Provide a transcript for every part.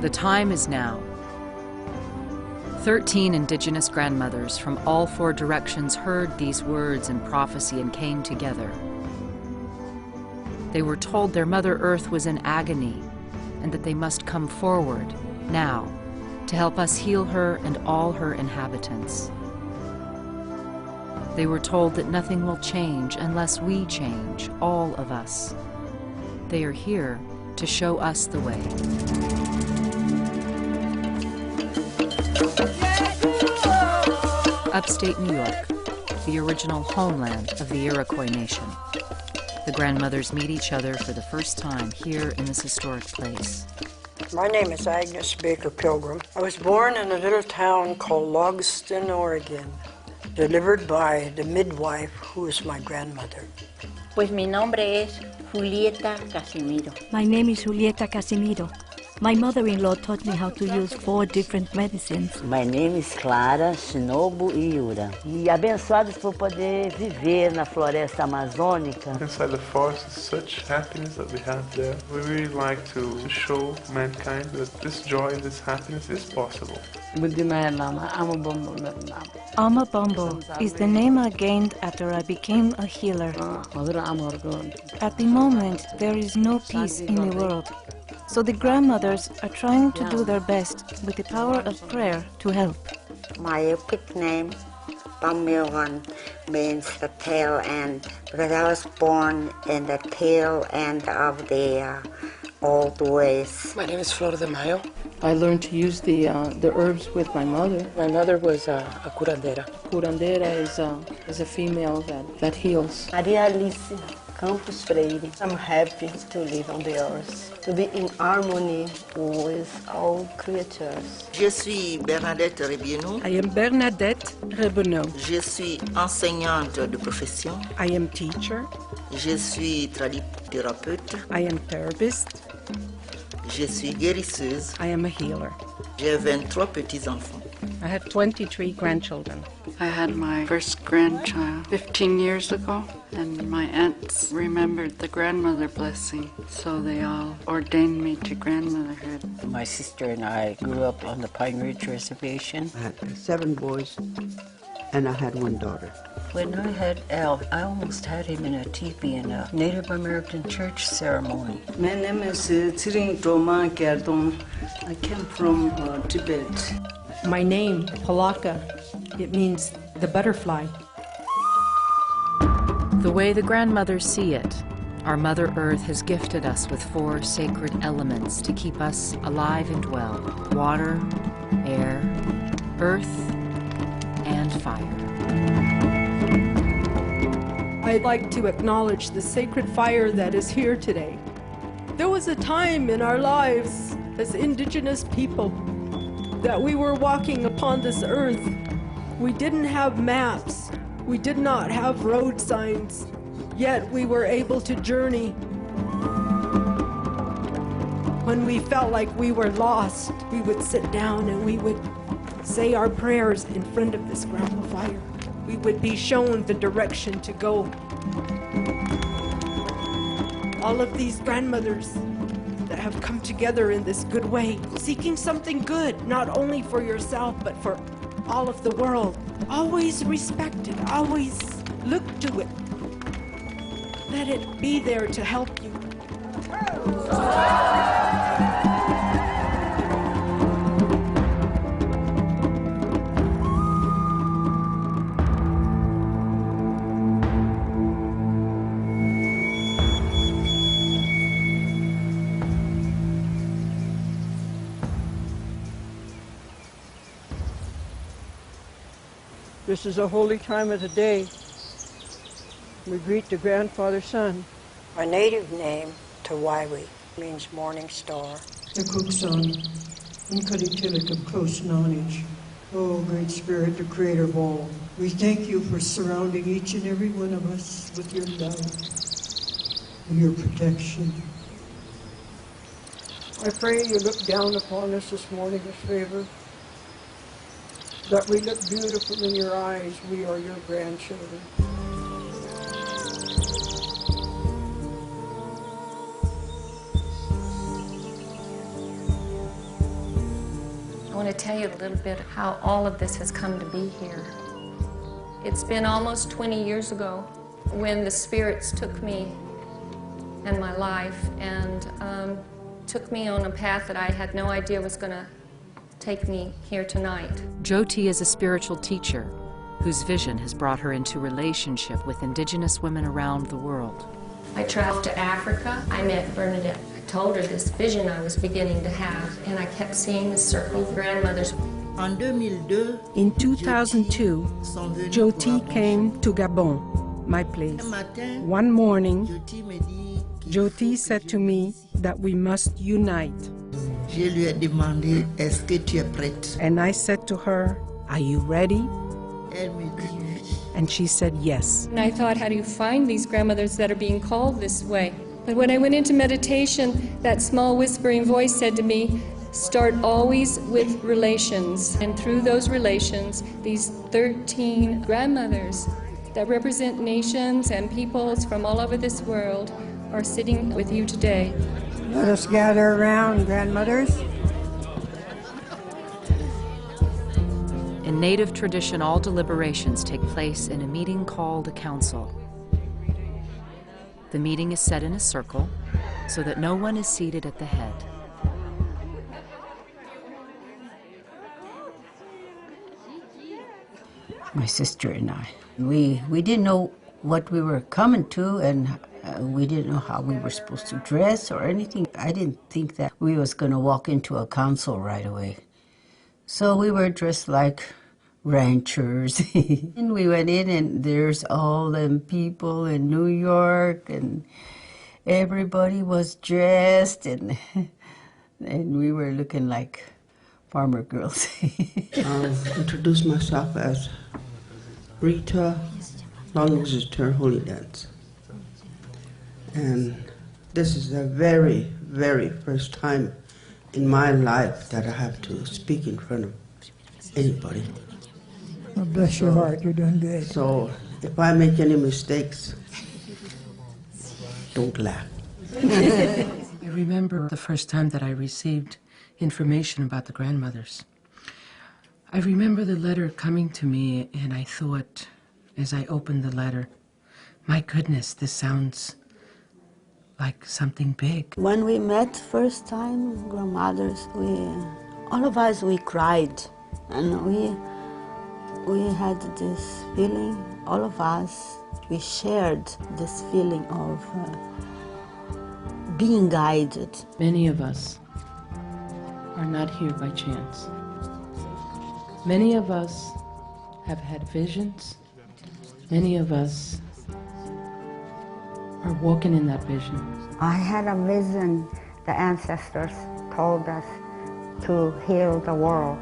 The time is now. 13 indigenous grandmothers from all 4 directions heard these words in prophecy and came together. They were told their Mother Earth was in agony and that they must come forward now to help us heal her and all her inhabitants. They were told that nothing will change unless we change, all of us. They are here to show us the way. Upstate New York, the original homeland of the Iroquois Nation. The grandmothers meet each other for the first time here in this historic place. My name is Agnes Baker Pilgrim. I was born in a little town called Logston, Oregon, delivered by the midwife who is my grandmother. Pues mi nombre es Julieta Casimiro. My name is Julieta Casimiro. My mother-in-law taught me how to use 4 different medicines. My name is Clara Shinobu Iura. E abençoados por poder viver na floresta amazônica. Inside the forest is such happiness that we have there. We really like to show mankind that this joy, this happiness is possible. Ama Bambo is the name I gained after I became a healer. At the moment, there is no peace in the world. So the grandmothers are trying to do their best with the power of prayer to help. My epic name, Bamilwan, means the tail end, because I was born in the tail end of the old ways. My name is Flor de Mayo. I learned to use the herbs with my mother. My mother was a curandera. Curandera is a female that heals. Maria Alice Campos Freire. I'm happy to live on the earth, to be in harmony with all creatures. Je suis Bernadette Rebienou. I am Bernadette Rebienou. Je suis enseignante de profession. I am teacher. Je suis tradithérapeute. I am therapist. Je suis guérisseuse. I am a healer. J'ai 23 petits-enfants. I have 23 grandchildren. I had my first grandchild 15 years ago, and my aunts remembered the grandmother blessing, so they all ordained me to grandmotherhood. My sister and I grew up on the Pine Ridge Reservation. I had 7 boys, and I had 1 daughter. When I had Al, I almost had him in a teepee in a Native American church ceremony. My name is Tiring Doma Gerdon. I came from Tibet. My name, Palaka, it means the butterfly. The way the grandmothers see it, our Mother Earth has gifted us with 4 sacred elements to keep us alive and well: water, air, earth, and fire. I'd like to acknowledge the sacred fire that is here today. There was a time in our lives as indigenous people that we were walking upon this earth. We didn't have maps. We did not have road signs. Yet we were able to journey. When we felt like we were lost, we would sit down and we would say our prayers in front of this ground of fire. We would be shown the direction to go. All of these grandmothers that have come together in this good way, seeking something good, not only for yourself, but for all of the world. Always respect it, always look to it. Let it be there to help you. This is a holy time of the day. We greet the grandfather son. My native name, Tawaiwi, means morning star. The Cookson, Unkaditilik of close knowledge. Oh, Great Spirit, the creator of all, we thank you for surrounding each and every one of us with your love and your protection. I pray you look down upon us this morning with favor, that we look beautiful in your eyes. We are your grandchildren. want to tell you a little bit how all of this has come to be here. It's been almost 20 years ago when the spirits took me and my life and took me on a path that I had no idea was going to take me here tonight. Jyoti is a spiritual teacher whose vision has brought her into relationship with indigenous women around the world. I traveled to Africa. I met Bernadette. I told her this vision I was beginning to have, and I kept seeing the circle of grandmothers. In 2002, Jyoti came to Gabon, my place. One morning, Jyoti said to me that we must unite. Je lui ai demandé, est-ce que tu es prête? And I said to her, are you ready? Elle me dit oui. And she said yes. And I thought, how do you find these grandmothers that are being called this way? But when I went into meditation, that small whispering voice said to me, start always with relations. And through those relations, these 13 grandmothers that represent nations and peoples from all over this world are sitting with you today. Let us gather around, grandmothers. In Native tradition, all deliberations take place in a meeting called a council. The meeting is set in a circle so that no one is seated at the head. My sister and I, we didn't know what we were coming to, and we didn't know how we were supposed to dress or anything. I didn't think that we was going to walk into a council right away. So we were dressed like ranchers. And we went in, and there's all them people in New York, and everybody was dressed, and we were looking like farmer girls. I'll introduce myself as Rita, long visitor, holy dance. And this is the very, very first time in my life that I have to speak in front of anybody. Well, bless your heart, you're doing good. So if I make any mistakes, don't laugh. I remember the first time that I received information about the grandmothers. I remember the letter coming to me, and I thought, as I opened the letter, my goodness, this sounds like something big. When we met first time, grandmothers, all of us, we cried. And we had this feeling, all of us, we shared this feeling of being guided. Many of us are not here by chance. Many of us have had visions. Many of us are walking in that vision. I had a vision. The ancestors told us to heal the world.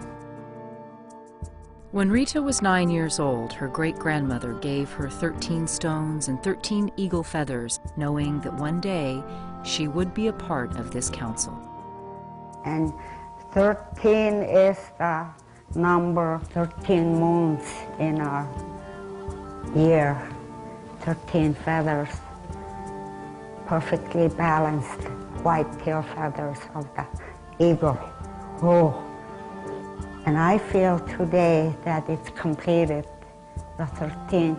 When Rita was 9 years old, her great-grandmother gave her 13 stones and 13 eagle feathers, knowing that one day she would be a part of this council. And 13 is the number, 13 moons in our year, 13 feathers, perfectly balanced white tail feathers of the eagle. Oh. And I feel today that it's completed. The 13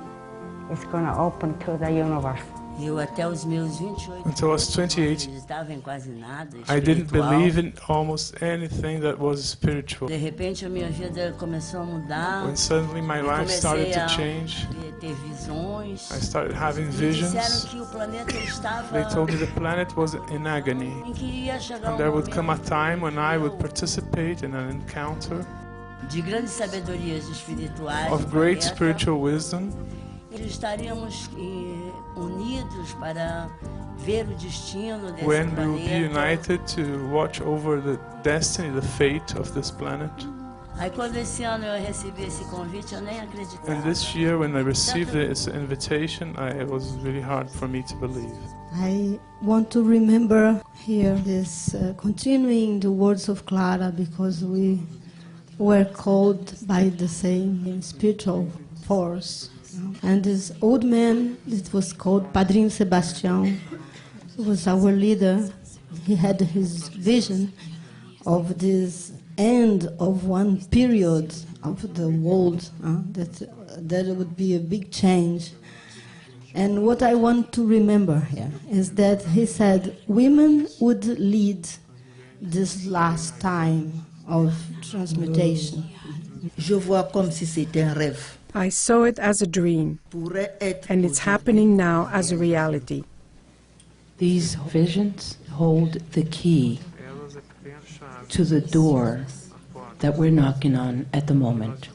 is going to open to the universe. Until I was 28, I didn't believe in almost anything that was spiritual. When suddenly my life started to change, I started having visions. They told me the planet was in agony, and there would come a time when I would participate in an encounter of great spiritual wisdom, when we will be united to watch over the destiny, the fate of this planet. And this year, when I received this invitation, it was really hard for me to believe. I want to remember here this continuing the words of Clara, because we were called by the same spiritual force. And this old man, it was called Padrinho Sebastião, was our leader. He had his vision of this end of one period of the world, that would be a big change. And what I want to remember here is that he said women would lead this last time of transmutation. Je vois comme si c'était un rêve. I saw it as a dream, and it's happening now as a reality. These visions hold the key to the door that we're knocking on at the moment.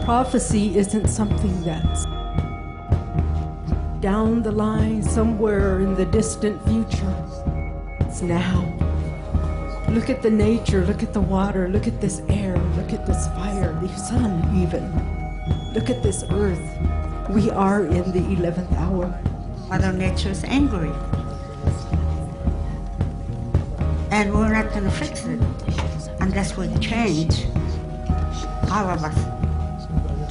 Prophecy isn't something that's down the line somewhere in the distant future. It's now. Look at the nature, look at the water, look at this air, look at this fire, the sun even. Look at this earth. We are in the 11th hour. Mother Nature is angry. And we're not going to fix it unless we change. All of us.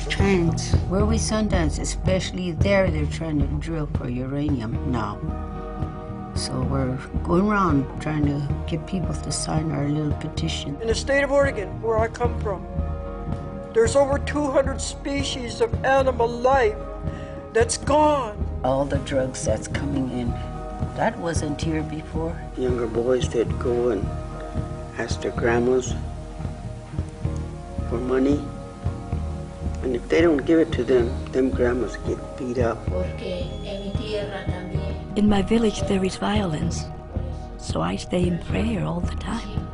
Change. Where we Sundance, especially there, they're trying to drill for uranium now. So we're going around trying to get people to sign our little petition. In the state of Oregon, where I come from, there's over 200 species of animal life that's gone. All the drugs that's coming in, that wasn't here before. Younger boys that go and ask their grandmas for money. And if they don't give it to them, them grandmas get beat up. In my village there is violence, so I stay in prayer all the time.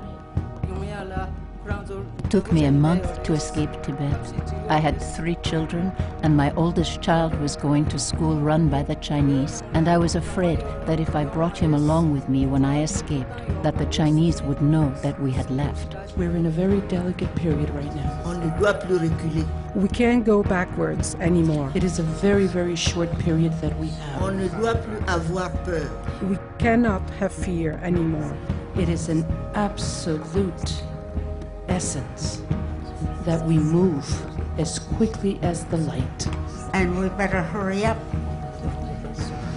It took me a month to escape Tibet. I had 3 children, and my oldest child was going to school run by the Chinese, and I was afraid that if I brought him along with me when I escaped, that the Chinese would know that we had left. We're in a very delicate period right now. On ne doit plus reculer. We can't go backwards anymore. It is a very, very short period that we have. On ne doit plus avoir peur. We cannot have fear anymore. It is an absolute essence that we move as quickly as the light. And we better hurry up.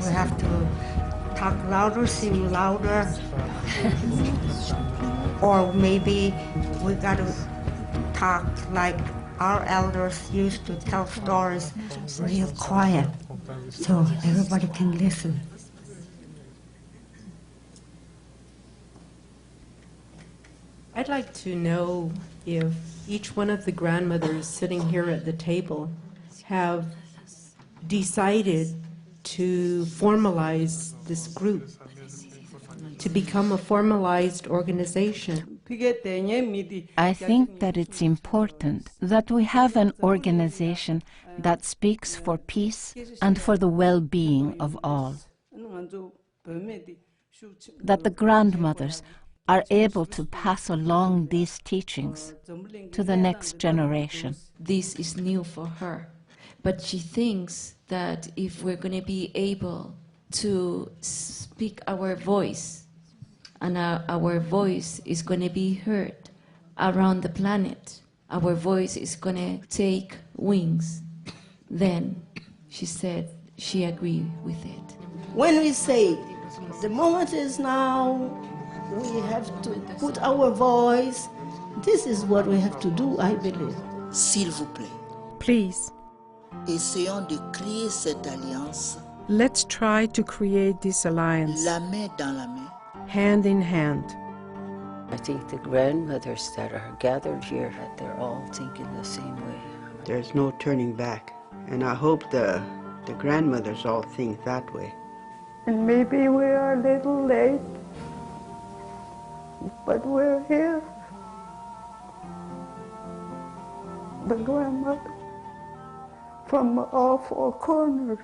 We have to talk louder, sing louder. Or maybe we got to talk like our elders used to tell stories real quiet so everybody can listen. I'd like to know if each one of the grandmothers sitting here at the table have decided to formalize this group, to become a formalized organization. I think that it's important that we have an organization that speaks for peace and for the well-being of all. That the grandmothers are able to pass along these teachings to the next generation. This is new for her, but she thinks that if we're going to be able to speak our voice, and our voice is going to be heard around the planet, our voice is going to take wings, then she said she agreed with it. When we say the moment is now, we have to put our voice, this is what we have to do, I believe. S'il vous plaît. Please. Essayons de créer cette alliance. Let's try to create this alliance. La main dans la main. Hand in hand. I think the grandmothers that are gathered here, that they're all thinking the same way. There's no turning back. And I hope the grandmothers all think that way. And maybe we are a little late, but we're here. The grandmother from all 4 corners.